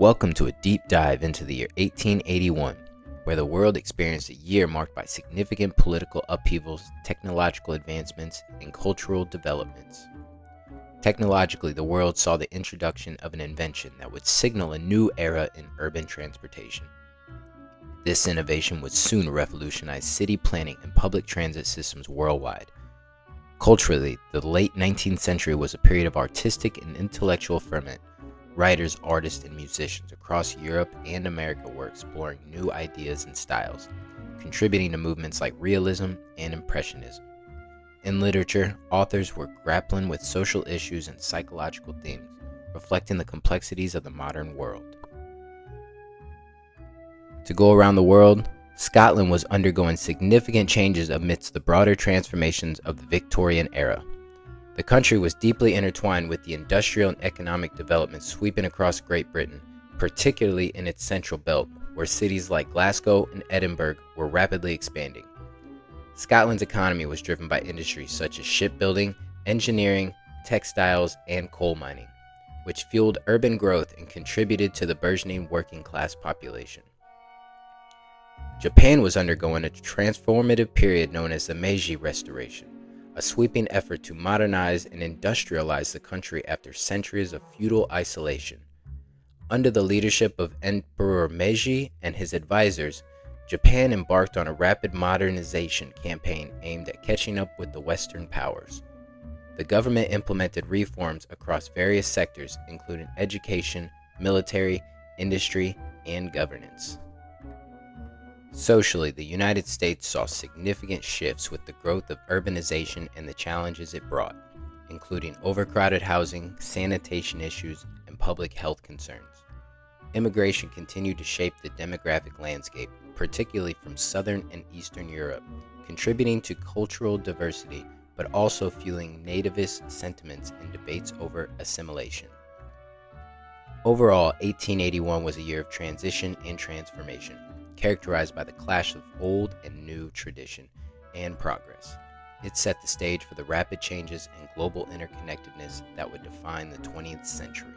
Welcome to a deep dive into the year 1881, where the world experienced a year marked by significant political upheavals, technological advancements, and cultural developments. Technologically, the world saw the introduction of an invention that would signal a new era in urban transportation. This innovation would soon revolutionize city planning and public transit systems worldwide. Culturally, the late 19th century was a period of artistic and intellectual ferment. Writers, artists, and musicians across Europe and America were exploring new ideas and styles, contributing to movements like realism and impressionism. In literature, authors were grappling with social issues and psychological themes, reflecting the complexities of the modern world. To go around the world, Scotland was undergoing significant changes amidst the broader transformations of the Victorian era. The country was deeply intertwined with the industrial and economic developments sweeping across Great Britain, particularly in its central belt, where cities like Glasgow and Edinburgh were rapidly expanding. Scotland's economy was driven by industries such as shipbuilding, engineering, textiles, and coal mining, which fueled urban growth and contributed to the burgeoning working-class population. Japan was undergoing a transformative period known as the Meiji Restoration, a sweeping effort to modernize and industrialize the country after centuries of feudal isolation. Under the leadership of Emperor Meiji and his advisors, Japan embarked on a rapid modernization campaign aimed at catching up with the Western powers. The government implemented reforms across various sectors, including education, military, industry, and governance. Socially, the United States saw significant shifts with the growth of urbanization and the challenges it brought, including overcrowded housing, sanitation issues, and public health concerns. Immigration continued to shape the demographic landscape, particularly from Southern and Eastern Europe, contributing to cultural diversity, but also fueling nativist sentiments and debates over assimilation. Overall, 1881 was a year of transition and transformation, characterized by the clash of old and new tradition and progress. It set the stage for the rapid changes and global interconnectedness that would define the 20th century.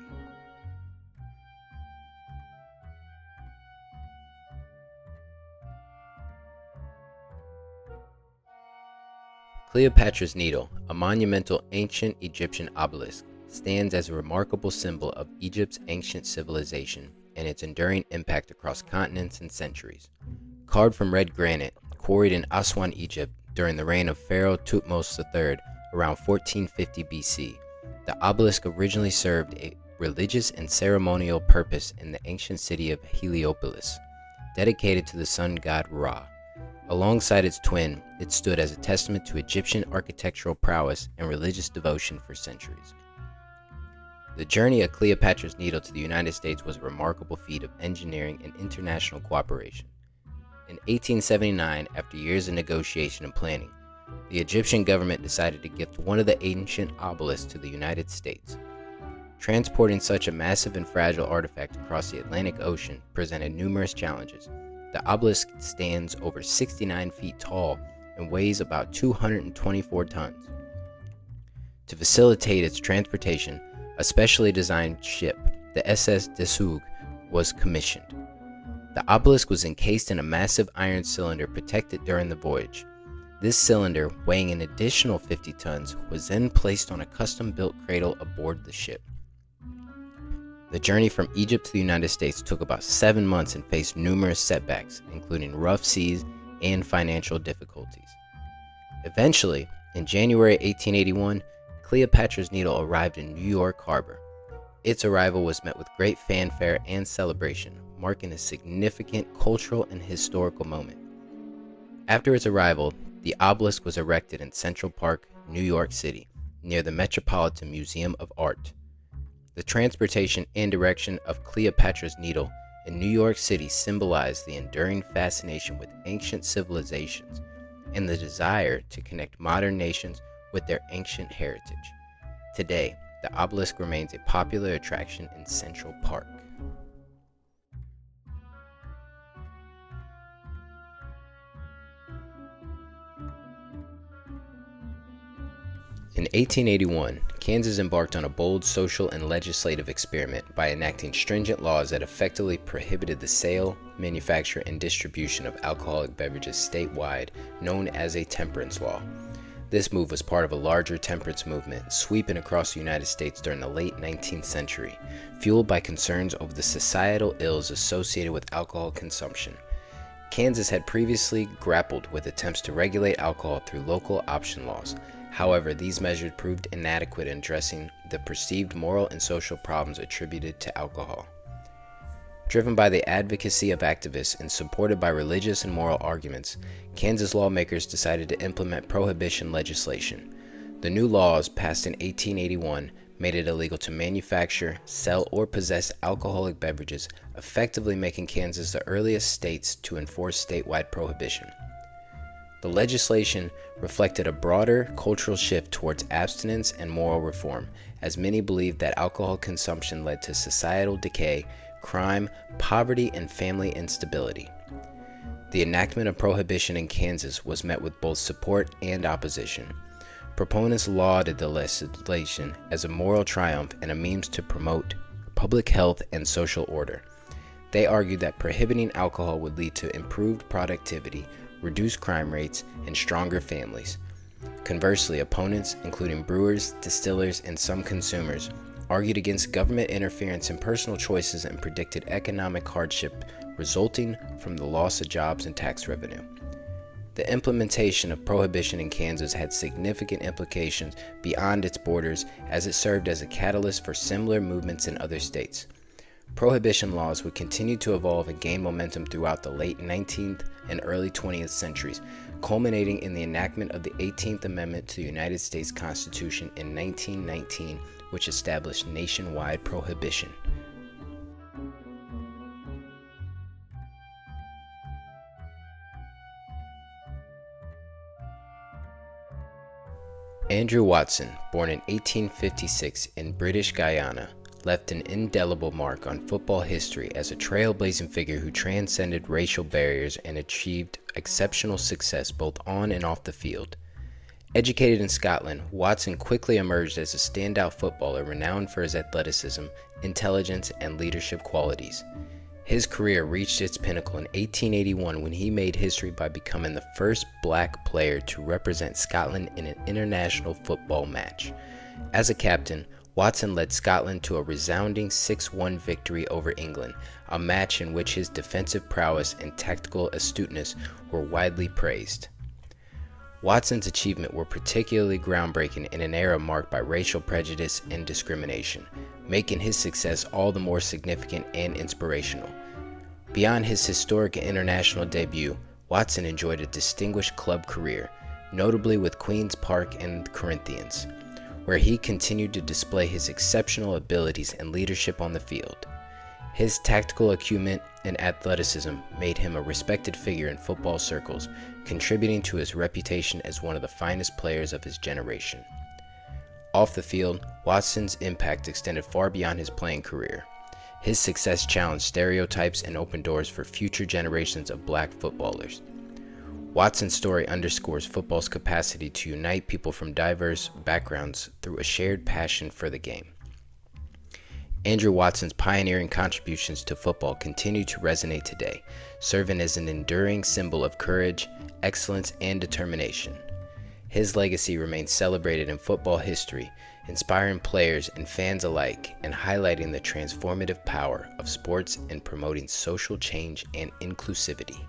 Cleopatra's Needle, a monumental ancient Egyptian obelisk, stands as a remarkable symbol of Egypt's ancient civilization and its enduring impact across continents and centuries. Carved from red granite, quarried in Aswan, Egypt, during the reign of Pharaoh Thutmose III around 1450 BC, the obelisk originally served a religious and ceremonial purpose in the ancient city of Heliopolis, dedicated to the sun god Ra. Alongside its twin, it stood as a testament to Egyptian architectural prowess and religious devotion for centuries. The journey of Cleopatra's Needle to the United States was a remarkable feat of engineering and international cooperation. In 1879, after years of negotiation and planning, the Egyptian government decided to gift one of the ancient obelisks to the United States. Transporting such a massive and fragile artifact across the Atlantic Ocean presented numerous challenges. The obelisk stands over 69 feet tall and weighs about 224 tons. To facilitate its transportation, a specially designed ship, the SS Desoug, was commissioned. The obelisk was encased in a massive iron cylinder protected during the voyage. This cylinder, weighing an additional 50 tons, was then placed on a custom-built cradle aboard the ship. The journey from Egypt to the United States took about 7 months and faced numerous setbacks, including rough seas and financial difficulties. Eventually, in January 1881, Cleopatra's Needle arrived in New York Harbor. Its arrival was met with great fanfare and celebration, marking a significant cultural and historical moment. After its arrival, the obelisk was erected in Central Park, New York City, near the Metropolitan Museum of Art. The transportation and direction of Cleopatra's Needle in New York City symbolized the enduring fascination with ancient civilizations and the desire to connect modern nations with their ancient heritage. Today, the obelisk remains a popular attraction in Central Park. In 1881, Kansas embarked on a bold social and legislative experiment by enacting stringent laws that effectively prohibited the sale, manufacture, and distribution of alcoholic beverages statewide, known as a temperance law. This move was part of a larger temperance movement sweeping across the United States during the late 19th century, fueled by concerns over the societal ills associated with alcohol consumption. Kansas had previously grappled with attempts to regulate alcohol through local option laws. However, these measures proved inadequate in addressing the perceived moral and social problems attributed to alcohol. Driven by the advocacy of activists and supported by religious and moral arguments, Kansas lawmakers decided to implement prohibition legislation. The new laws, passed in 1881, made it illegal to manufacture, sell, or possess alcoholic beverages, effectively making Kansas the earliest states to enforce statewide prohibition. The legislation reflected a broader cultural shift towards abstinence and moral reform, as many believed that alcohol consumption led to societal decay, crime, poverty, and family instability. The enactment of prohibition in Kansas was met with both support and opposition. Proponents lauded the legislation as a moral triumph and a means to promote public health and social order. They argued that prohibiting alcohol would lead to improved productivity, reduced crime rates, and stronger families. Conversely, opponents, including brewers, distillers, and some consumers, argued against government interference in personal choices and predicted economic hardship resulting from the loss of jobs and tax revenue. The implementation of prohibition in Kansas had significant implications beyond its borders, as it served as a catalyst for similar movements in other states. Prohibition laws would continue to evolve and gain momentum throughout the late 19th and early 20th centuries, culminating in the enactment of the 18th Amendment to the United States Constitution in 1919, which established nationwide prohibition. Andrew Watson, born in 1856 in British Guiana, left an indelible mark on football history as a trailblazing figure who transcended racial barriers and achieved exceptional success both on and off the field. Educated in Scotland, Watson quickly emerged as a standout footballer renowned for his athleticism, intelligence, and leadership qualities. His career reached its pinnacle in 1881 when he made history by becoming the first black player to represent Scotland in an international football match. As a captain, Watson led Scotland to a resounding 6-1 victory over England, a match in which his defensive prowess and tactical astuteness were widely praised. Watson's achievements were particularly groundbreaking in an era marked by racial prejudice and discrimination, making his success all the more significant and inspirational. Beyond his historic international debut, Watson enjoyed a distinguished club career, notably with Queen's Park and Corinthians, where he continued to display his exceptional abilities and leadership on the field. His tactical acumen and athleticism made him a respected figure in football circles, contributing to his reputation as one of the finest players of his generation. Off the field, Watson's impact extended far beyond his playing career. His success challenged stereotypes and opened doors for future generations of black footballers. Watson's story underscores football's capacity to unite people from diverse backgrounds through a shared passion for the game. Andrew Watson's pioneering contributions to football continue to resonate today, serving as an enduring symbol of courage, excellence, and determination. His legacy remains celebrated in football history, inspiring players and fans alike and highlighting the transformative power of sports in promoting social change and inclusivity.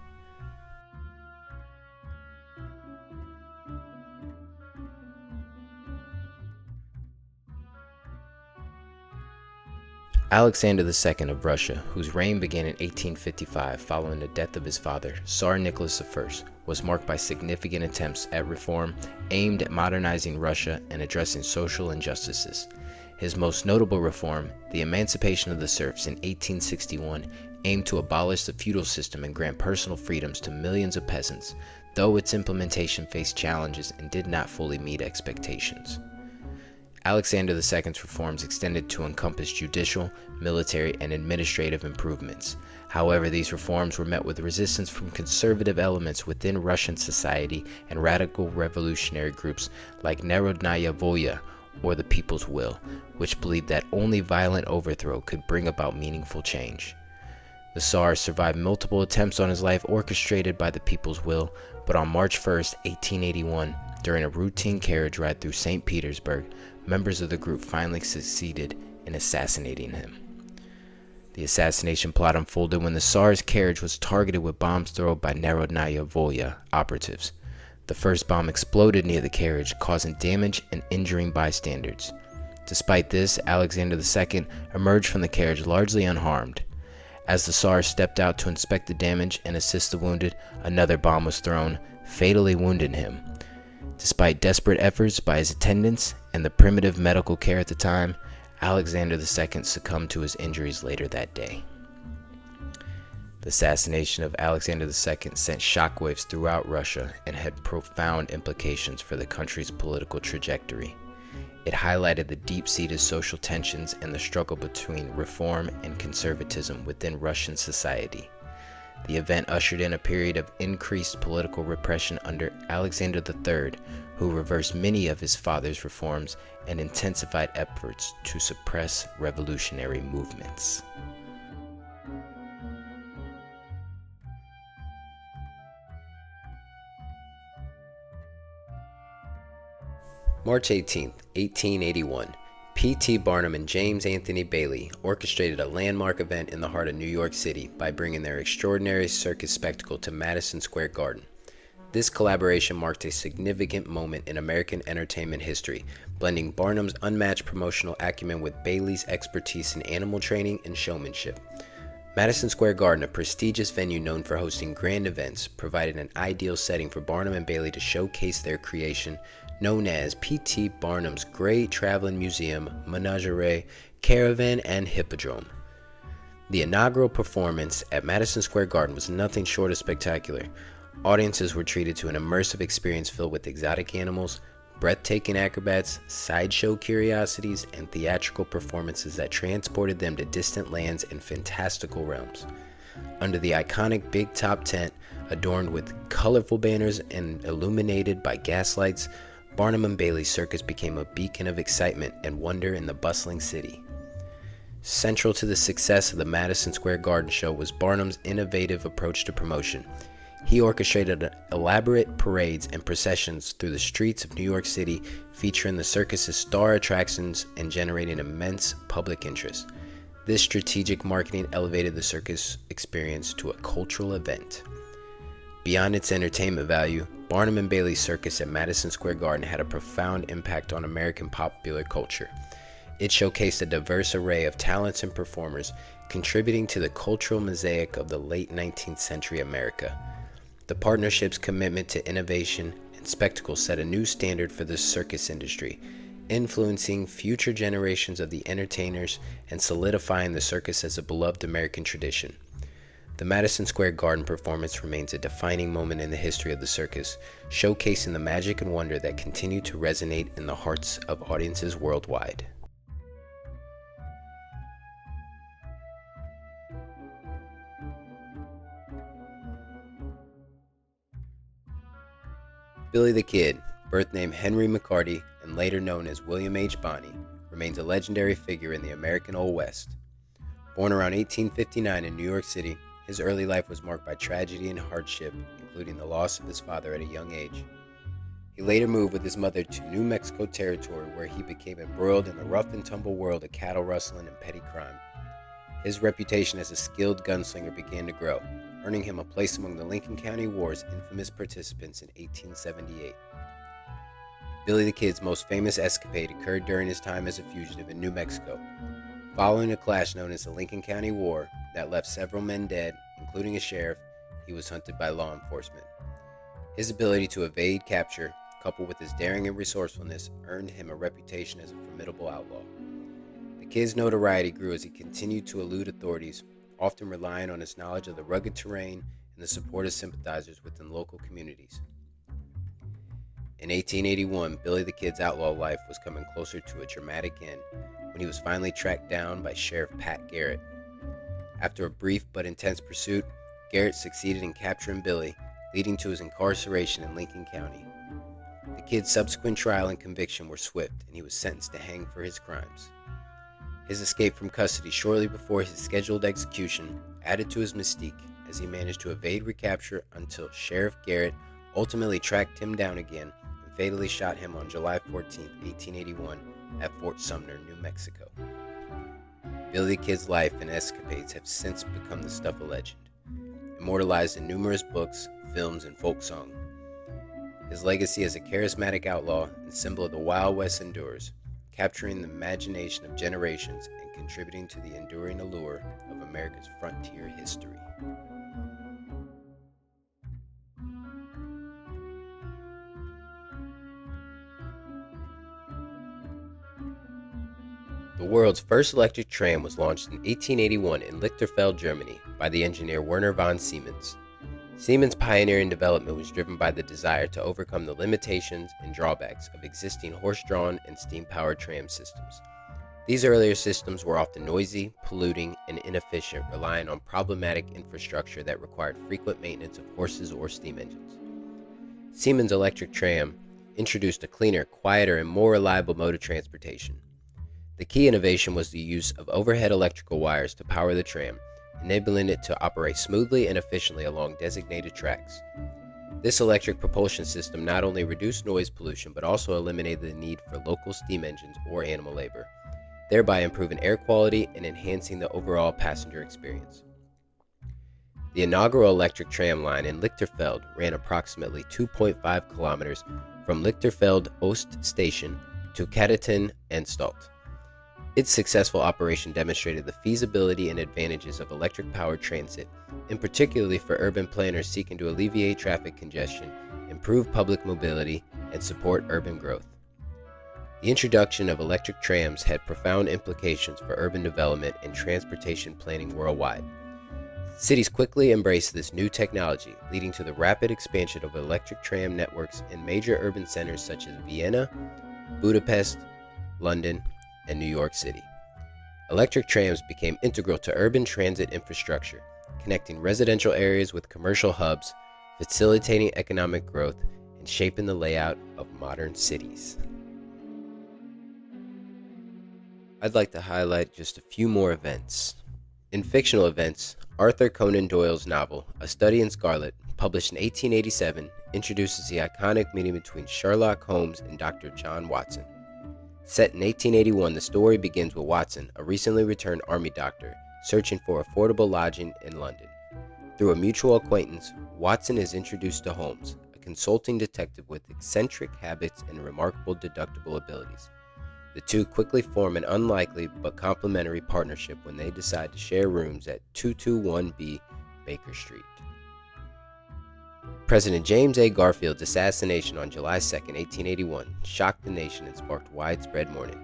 Alexander II of Russia, whose reign began in 1855 following the death of his father, Tsar Nicholas I, was marked by significant attempts at reform aimed at modernizing Russia and addressing social injustices. His most notable reform, the emancipation of the serfs in 1861, aimed to abolish the feudal system and grant personal freedoms to millions of peasants, though its implementation faced challenges and did not fully meet expectations. Alexander II's reforms extended to encompass judicial, military, and administrative improvements. However, these reforms were met with resistance from conservative elements within Russian society and radical revolutionary groups like Narodnaya Volya, or the People's Will, which believed that only violent overthrow could bring about meaningful change. The Tsar survived multiple attempts on his life orchestrated by the People's Will, but on March 1, 1881, during a routine carriage ride through St. Petersburg, members of the group finally succeeded in assassinating him. The assassination plot unfolded when the Tsar's carriage was targeted with bombs thrown by Narodnaya Volya operatives. The first bomb exploded near the carriage, causing damage and injuring bystanders. Despite this, Alexander II emerged from the carriage largely unharmed. As the Tsar stepped out to inspect the damage and assist the wounded, another bomb was thrown, fatally wounding him. Despite desperate efforts by his attendants and the primitive medical care at the time, Alexander II succumbed to his injuries later that day. The assassination of Alexander II sent shockwaves throughout Russia and had profound implications for the country's political trajectory. It highlighted the deep-seated social tensions and the struggle between reform and conservatism within Russian society. The event ushered in a period of increased political repression under Alexander III, who reversed many of his father's reforms and intensified efforts to suppress revolutionary movements. March 18, 1881, P.T. Barnum and James Anthony Bailey orchestrated a landmark event in the heart of New York City by bringing their extraordinary circus spectacle to Madison Square Garden. This collaboration marked a significant moment in American entertainment history, blending Barnum's unmatched promotional acumen with Bailey's expertise in animal training and showmanship. Madison Square Garden, a prestigious venue known for hosting grand events, provided an ideal setting for Barnum and Bailey to showcase their creation, known as P.T. Barnum's Great Traveling Museum, Menagerie, Caravan, and Hippodrome. The inaugural performance at Madison Square Garden was nothing short of spectacular. Audiences were treated to an immersive experience filled with exotic animals, breathtaking acrobats, sideshow curiosities, and theatrical performances that transported them to distant lands and fantastical realms. Under the iconic big top tent, adorned with colorful banners and illuminated by gaslights, Barnum and Bailey's circus became a beacon of excitement and wonder in the bustling city. Central to the success of the Madison Square Garden show was Barnum's innovative approach to promotion. He orchestrated elaborate parades and processions through the streets of New York City, featuring the circus's star attractions and generating immense public interest. This strategic marketing elevated the circus experience to a cultural event. Beyond its entertainment value, Barnum and Bailey's circus at Madison Square Garden had a profound impact on American popular culture. It showcased a diverse array of talents and performers, contributing to the cultural mosaic of the late 19th century America. The partnership's commitment to innovation and spectacle set a new standard for the circus industry, influencing future generations of the entertainers and solidifying the circus as a beloved American tradition. The Madison Square Garden performance remains a defining moment in the history of the circus, showcasing the magic and wonder that continue to resonate in the hearts of audiences worldwide. Billy the Kid, birth name Henry McCarty and later known as William H. Bonney, remains a legendary figure in the American Old West. Born around 1859 in New York City, his early life was marked by tragedy and hardship, including the loss of his father at a young age. He later moved with his mother to New Mexico territory, where he became embroiled in the rough and tumble world of cattle rustling and petty crime. His reputation as a skilled gunslinger began to grow, earning him a place among the Lincoln County War's infamous participants in 1878. Billy the Kid's most famous escapade occurred during his time as a fugitive in New Mexico. Following a clash known as the Lincoln County War that left several men dead, including a sheriff, he was hunted by law enforcement. His ability to evade capture, coupled with his daring and resourcefulness, earned him a reputation as a formidable outlaw. The Kid's notoriety grew as he continued to elude authorities, often relying on his knowledge of the rugged terrain and the support of sympathizers within local communities. In 1881, Billy the Kid's outlaw life was coming closer to a dramatic end when he was finally tracked down by Sheriff Pat Garrett. After a brief but intense pursuit, Garrett succeeded in capturing Billy, leading to his incarceration in Lincoln County. The Kid's subsequent trial and conviction were swift, and he was sentenced to hang for his crimes. His escape from custody shortly before his scheduled execution added to his mystique as he managed to evade recapture until Sheriff Garrett ultimately tracked him down again and fatally shot him on July 14, 1881 at Fort Sumner, New Mexico. Billy the Kid's life and escapades have since become the stuff of legend, immortalized in numerous books, films, and folk song. His legacy as a charismatic outlaw and symbol of the Wild West endures, capturing the imagination of generations and contributing to the enduring allure of America's frontier history. The world's first electric tram was launched in 1881 in Lichterfelde, Germany, by the engineer Werner von Siemens. Siemens' pioneering development was driven by the desire to overcome the limitations and drawbacks of existing horse-drawn and steam-powered tram systems. These earlier systems were often noisy, polluting, and inefficient, relying on problematic infrastructure that required frequent maintenance of horses or steam engines. Siemens' electric tram introduced a cleaner, quieter, and more reliable mode of transportation. The key innovation was the use of overhead electrical wires to power the tram, enabling it to operate smoothly and efficiently along designated tracks. This electric propulsion system not only reduced noise pollution but also eliminated the need for local steam engines or animal labor, thereby improving air quality and enhancing the overall passenger experience. The inaugural electric tram line in Lichterfelde ran approximately 2.5 kilometers from Lichterfelde Ost Station to Kateten-Anstalt. Its successful operation demonstrated the feasibility and advantages of electric-powered transit, and particularly for urban planners seeking to alleviate traffic congestion, improve public mobility, and support urban growth. The introduction of electric trams had profound implications for urban development and transportation planning worldwide. Cities quickly embraced this new technology, leading to the rapid expansion of electric tram networks in major urban centers such as Vienna, Budapest, London, and New York City. Electric trams became integral to urban transit infrastructure, connecting residential areas with commercial hubs, facilitating economic growth, and shaping the layout of modern cities. I'd like to highlight just a few more events. In fictional events, Arthur Conan Doyle's novel, A Study in Scarlet, published in 1887, introduces the iconic meeting between Sherlock Holmes and Dr. John Watson. Set in 1881, the story begins with Watson, a recently returned army doctor, searching for affordable lodging in London. Through a mutual acquaintance, Watson is introduced to Holmes, a consulting detective with eccentric habits and remarkable deductible abilities. The two quickly form an unlikely but complementary partnership when they decide to share rooms at 221B Baker Street. President James A. Garfield's assassination on July 2, 1881, shocked the nation and sparked widespread mourning.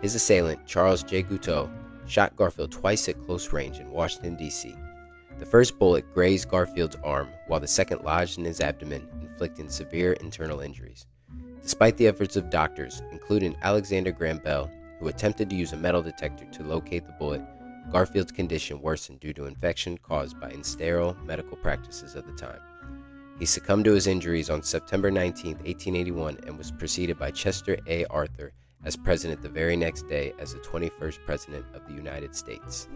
His assailant, Charles J. Guiteau, shot Garfield twice at close range in Washington, D.C. The first bullet grazed Garfield's arm, while the second lodged in his abdomen, inflicting severe internal injuries. Despite the efforts of doctors, including Alexander Graham Bell, who attempted to use a metal detector to locate the bullet, Garfield's condition worsened due to infection caused by sterile medical practices of the time. He succumbed to his injuries on September 19, 1881, and was preceded by Chester A. Arthur as president the very next day as the 21st president of the United States.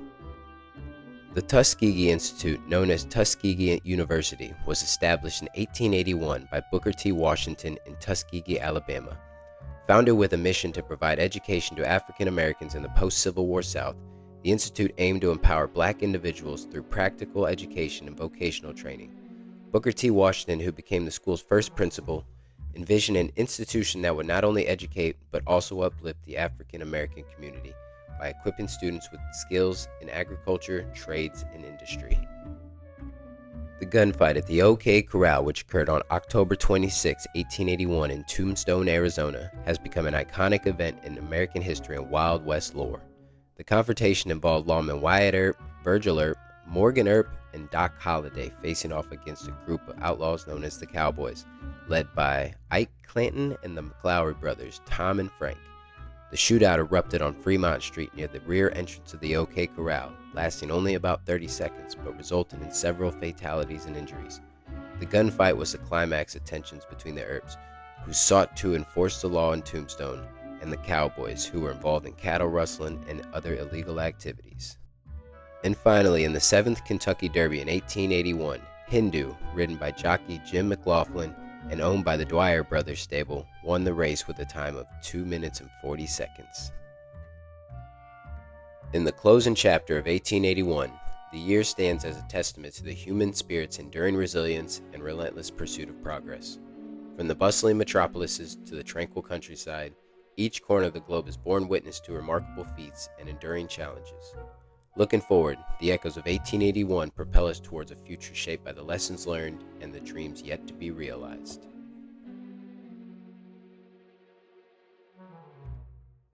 The Tuskegee Institute, known as Tuskegee University, was established in 1881 by Booker T. Washington in Tuskegee, Alabama. Founded with a mission to provide education to African Americans in the post-Civil War South, the institute aimed to empower black individuals through practical education and vocational training. Booker T. Washington, who became the school's first principal, envisioned an institution that would not only educate but also uplift the African American community by equipping students with skills in agriculture, trades, and industry. The gunfight at the OK Corral, which occurred on October 26, 1881 in Tombstone, Arizona, has become an iconic event in American history and Wild West lore. The confrontation involved lawmen Wyatt Earp, Virgil Earp, Morgan Earp, and Doc Holliday facing off against a group of outlaws known as the Cowboys, led by Ike Clanton and the McLaury brothers, Tom and Frank. The shootout erupted on Fremont Street near the rear entrance of the OK Corral, lasting only about 30 seconds, but resulting in several fatalities and injuries. The gunfight was the climax of tensions between the Earps, who sought to enforce the law in Tombstone, and the Cowboys, who were involved in cattle rustling and other illegal activities. And finally, in the 7th Kentucky Derby in 1881, Hindu, ridden by jockey Jim McLaughlin and owned by the Dwyer Brothers stable, won the race with a time of 2 minutes and 40 seconds. In the closing chapter of 1881, the year stands as a testament to the human spirit's enduring resilience and relentless pursuit of progress. From the bustling metropolises to the tranquil countryside, each corner of the globe has borne witness to remarkable feats and enduring challenges. Looking forward, the echoes of 1881 propel us towards a future shaped by the lessons learned and the dreams yet to be realized.